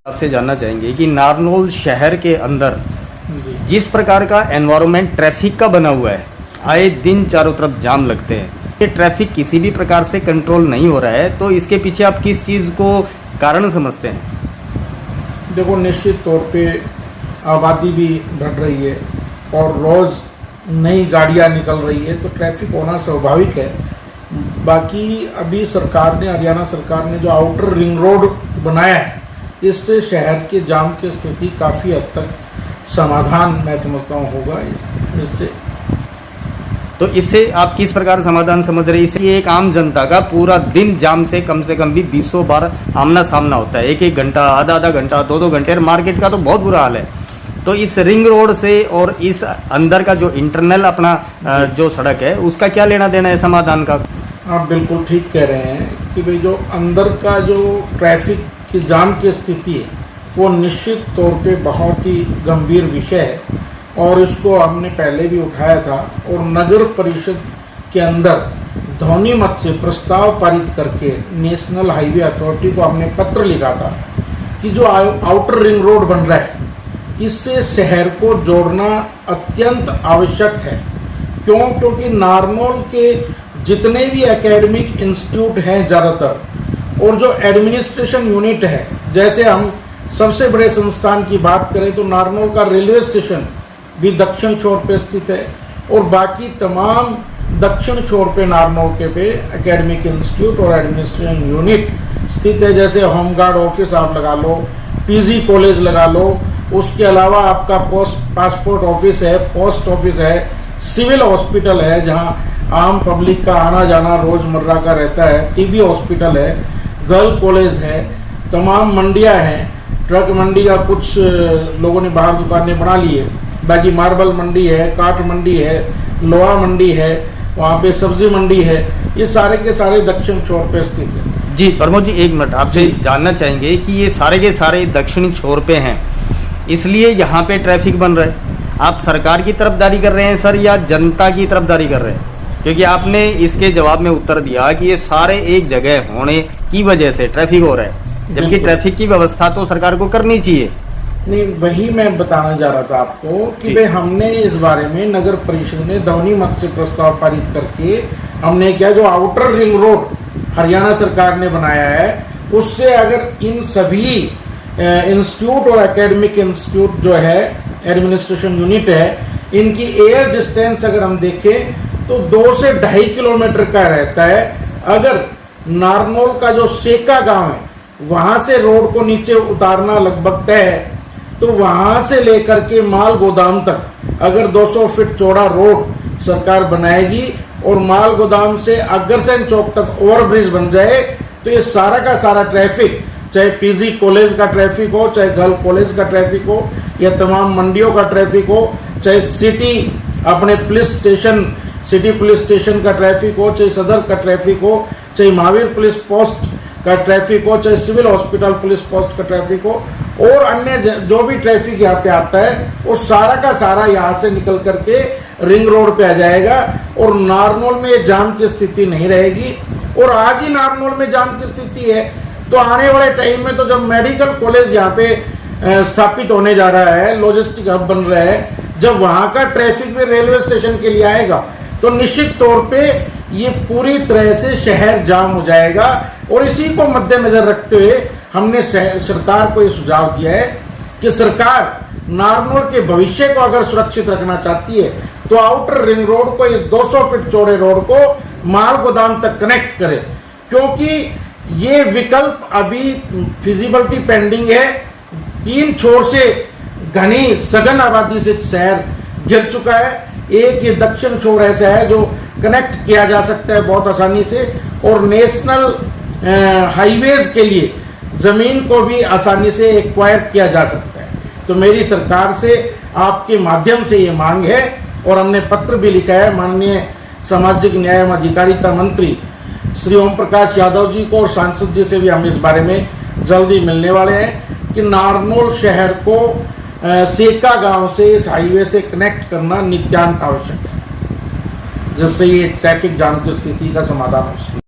आपसे जानना चाहेंगे कि नारनौल शहर के अंदर जिस प्रकार का एनवायरनमेंट ट्रैफिक का बना हुआ है, आए दिन चारों तरफ जाम लगते हैं, ये ट्रैफिक किसी भी प्रकार से कंट्रोल नहीं हो रहा है, तो इसके पीछे आप किस चीज़ को कारण समझते हैं? देखो, निश्चित तौर पे आबादी भी बढ़ रही है और रोज़ नई गाड़ियां निकल रही है, तो ट्रैफिक होना स्वाभाविक है। बाकी अभी सरकार ने, हरियाणा सरकार ने जो आउटर रिंग रोड बनाया है, इससे शहर के जाम की स्थिति काफ़ी हद तक समाधान मैं समझता हूँ होगा इससे। तो इससे आप किस प्रकार समाधान समझ रहे हैं? इससे एक आम जनता का पूरा दिन जाम से कम भी 20 बार आमना सामना होता है, एक घंटा, आधा घंटा, 2 घंटे, और मार्केट का तो बहुत बुरा हाल है। तो इस रिंग रोड से और इस अंदर का जो इंटरनल अपना जो सड़क है, उसका क्या लेना देना है समाधान का? आप बिल्कुल ठीक कह रहे हैं कि भाई जो अंदर का जो ट्रैफिक की जाम की स्थिति है, वो निश्चित तौर पे बहुत ही गंभीर विषय है और इसको हमने पहले भी उठाया था और नगर परिषद के अंदर ध्वनि मत से प्रस्ताव पारित करके नेशनल हाईवे अथॉरिटी को हमने पत्र लिखा था कि जो आउटर रिंग रोड बन रहा है, इससे शहर को जोड़ना अत्यंत आवश्यक है। क्योंकि नारनौल के जितने भी एकेडमिक इंस्टीट्यूट हैं ज़्यादातर, और जो एडमिनिस्ट्रेशन यूनिट है, जैसे हम सबसे बड़े संस्थान की बात करें तो नारनौल का रेलवे स्टेशन भी दक्षिण छोर पे स्थित है और बाकी तमाम दक्षिण छोर पे नारनौल के पे एकेडमिक इंस्टीट्यूट और एडमिनिस्ट्रेशन यूनिट स्थित है। जैसे होमगार्ड ऑफिस आप लगा लो, पीजी कॉलेज लगा लो, उसके अलावा आपका पासपोर्ट ऑफिस है, पोस्ट ऑफिस है, सिविल हॉस्पिटल है जहां आम पब्लिक का आना जाना रोजमर्रा का रहता है, टीबी हॉस्पिटल है, गर्ल कॉलेज है, तमाम मंडियां हैं, ट्रक मंडी का कुछ लोगों ने बाहर दुकानें बना ली है, बाकी मार्बल मंडी है, काठ मंडी है, लोहा मंडी है, वहाँ पे सब्जी मंडी है, ये सारे के सारे दक्षिण छोर पे स्थित है। जी प्रमोद जी, एक मिनट आपसे जानना चाहेंगे कि ये सारे के सारे दक्षिणी छोर पे हैं, इसलिए यहाँ पे ट्रैफिक बन रहा है। आप सरकार की तरफदारी कर रहे हैं सर या जनता की तरफदारी कर रहे हैं? क्योंकि आपने इसके जवाब में उत्तर दिया कि ये सारे एक जगह होने की वजह से ट्रैफिक हो रहा है, जबकि ट्रैफिक की व्यवस्था तो सरकार को करनी चाहिए। नहीं, वही मैं बताना जा रहा था आपको कि भाई हमने इस बारे में नगर परिषद ने ध्वनि मत से प्रस्ताव पारित करके हमने क्या, जो आउटर रिंग रोड हरियाणा सरकार ने बनाया है, उससे अगर इन सभी इंस्टीट्यूट और एकेडमिक इंस्टीट्यूट जो है, एडमिनिस्ट्रेशन यूनिट है, इनकी एयर डिस्टेंस अगर हम देखें तो 2 से 2.5 किलोमीटर का रहता है। अगर नारनौल का जो सेका गांव है, वहां से रोड को नीचे उतारना लगभग तय है, तो वहां से लेकर के माल गोदाम तक अगर 200 फीट चौड़ा रोड सरकार बनाएगी और माल गोदाम से अग्रसेन चौक तक ओवरब्रिज बन जाए, तो ये सारा का सारा ट्रैफिक, चाहे पीजी कॉलेज का ट्रैफिक हो, चाहे गर्ल कॉलेज का ट्रैफिक हो, या तमाम मंडियों का ट्रैफिक हो, चाहे सिटी अपने police station, city police station का ट्रैफिक हो, चाहे सदर का ट्रैफिक हो, चाहे महावीर पुलिस पोस्ट का ट्रैफिक हो, चाहे सिविल हॉस्पिटल पुलिस पोस्ट का ट्रैफिक हो, और अन्य जो भी ट्रैफिक यहाँ पे आता है, वो सारा का सारा यहाँ से निकल करके रिंग रोड पे आ जाएगा और नारनौल में ये जाम की स्थिति नहीं रहेगी। और आज ही नारनौल में जाम की स्थिति है, तो आने वाले टाइम में तो जब मेडिकल कॉलेज यहाँ पे स्थापित होने जा रहा है, लॉजिस्टिक हब बन रहा है, जब वहां का ट्रैफिक भी रेलवे स्टेशन के लिए आएगा, तो निश्चित तौर पे ये पूरी तरह से शहर जाम हो जाएगा। और इसी को मद्देनजर रखते हुए हमने सरकार को ये सुझाव दिया है कि सरकार नारनौल के भविष्य को अगर सुरक्षित रखना चाहती है, तो आउटर रिंग रोड को, इस 200 फीट चौड़े रोड को माल गोदाम तक कनेक्ट करे, क्योंकि ये विकल्प अभी फिजिबिलिटी पेंडिंग है। 3 छोर से घनी सघन आबादी से शहर घिर चुका है। एक ये दक्षिण छोर ऐसा है जो कनेक्ट किया जा सकता है बहुत आसानी से, और नेशनल हाईवेज के लिए जमीन को भी आसानी से एक्वायर किया जा सकता है। तो मेरी सरकार से आपके माध्यम से ये मांग है, और हमने पत्र भी लिखा है माननीय सामाजिक न्याय एवं अधिकारिता मंत्री श्री ओम प्रकाश यादव जी को, और सांसद जी से भी हम इस बारे में जल्दी मिलने वाले हैं कि नारनौल शहर को सेका गांव से इस हाईवे से कनेक्ट करना नित्यांत आवश्यक है, जिससे ये ट्रैफिक जाम की स्थिति का समाधान हो सके।